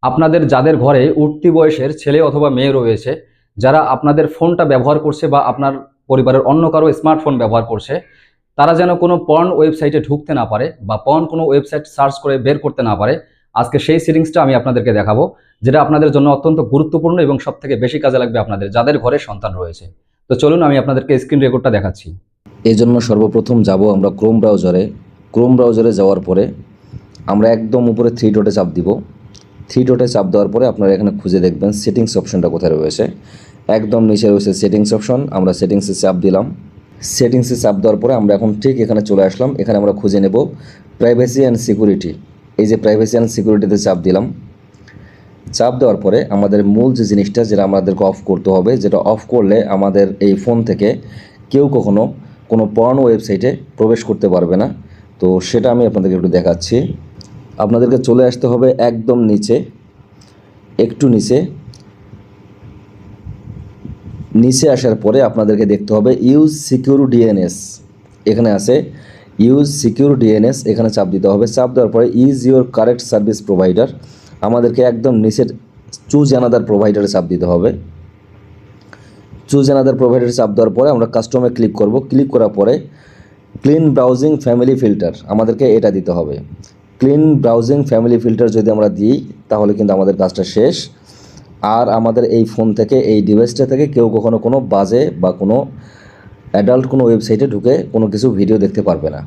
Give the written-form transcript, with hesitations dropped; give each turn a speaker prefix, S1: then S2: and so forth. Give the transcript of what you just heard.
S1: আপনাদের যাদের ঘরে উঠতি বয়সের ছেলে অথবা মেয়ে রয়েছে, যারা আপনাদের ফোনটা ব্যবহার করছে বা আপনার পরিবারের অন্য কারো স্মার্টফোন ব্যবহার করছে, তারা যেন কোনো পর্ন ওয়েবসাইটে ঢুকতে না পারে বা পর্ন কোনো ওয়েবসাইট সার্চ করে বের করতে না পারে, আজকে সেই সেটিংসটা আমি আপনাদেরকে দেখাবো, যেটা আপনাদের জন্য অত্যন্ত গুরুত্বপূর্ণ এবং সব থেকে বেশি কাজে লাগবে আপনাদের যাদের ঘরে সন্তান রয়েছে। তো চলুন আমি আপনাদেরকে স্ক্রিন রেকর্ডটা দেখাচ্ছি।
S2: এই জন্য সর্বপ্রথম যাব আমরা ক্রোম ব্রাউজারে যাওয়ার পরে আমরা একদম উপরে থ্রি ডটে চাপ দিব। থ্রি ডটে চাপ দেওয়ার পরে আপনারা এখানে খুঁজে দেখবেন সেটিংস অপশনটা কোথায় রয়েছে। একদম নিচে রয়েছে সেটিংস অপশন, আমরা সেটিংসে চাপ দিলাম। সেটিংসে চাপ দেওয়ার পরে আমরা এখন ঠিক এখানে চলে আসলাম। এখানে আমরা খুঁজে নেব প্রাইভেসি অ্যান্ড সিকিউরিটি। এই যে প্রাইভেসি অ্যান্ড সিকিউরিটিতে চাপ দিলাম। চাপ দেওয়ার পরে আমাদের মূল যে জিনিসটা যেটা আমাদেরকে অফ করতে হবে, যেটা অফ করলে আমাদের এই ফোন থেকে কেউ কখনো কোনো পর্ন ওয়েবসাইটে প্রবেশ করতে পারবে না। তো সেটা আমি আপনাদেরকে একটু দেখাচ্ছি। আপনাদেরকে চলে আসতে হবে একদম নিচে, একটু নিচে। নিচে আসার পরে আপনাদেরকে দেখতে হবে ইউজ সিকিউর ডিএনএস। এখানে আছে ইউজ সিকিউর ডিএনএস, এখানে চাপ দিতে হবে। চাপ দেওয়ার পরে is your correct service provider, আমাদেরকে একদম নিচের চুজ অ্যানাদার প্রোভাইডারে চাপ দিতে হবে। চুজ অ্যানাদার প্রোভাইডারে চাপ দেওয়ার পরে আমরা কাস্টমে ক্লিক করব। ক্লিক করার পরে ক্লিন ব্রাউজিং ফ্যামিলি ফিল্টার, আমাদেরকে এটা দিতে হবে। ক্লিন ব্রাউজিং ফ্যামিলি ফিল্টার যদি আমরা দিই তাহলে কিন্তু আমাদের কাজটা শেষ। আর আমাদের এই ফোন থেকে, এই ডিভাইসটা থেকে কেউ কখনো কোনো বাজে বা কোনো অ্যাডাল্ট কোনো ওয়েবসাইটে ঢুকে কোনো কিছু ভিডিও দেখতে পারবে না।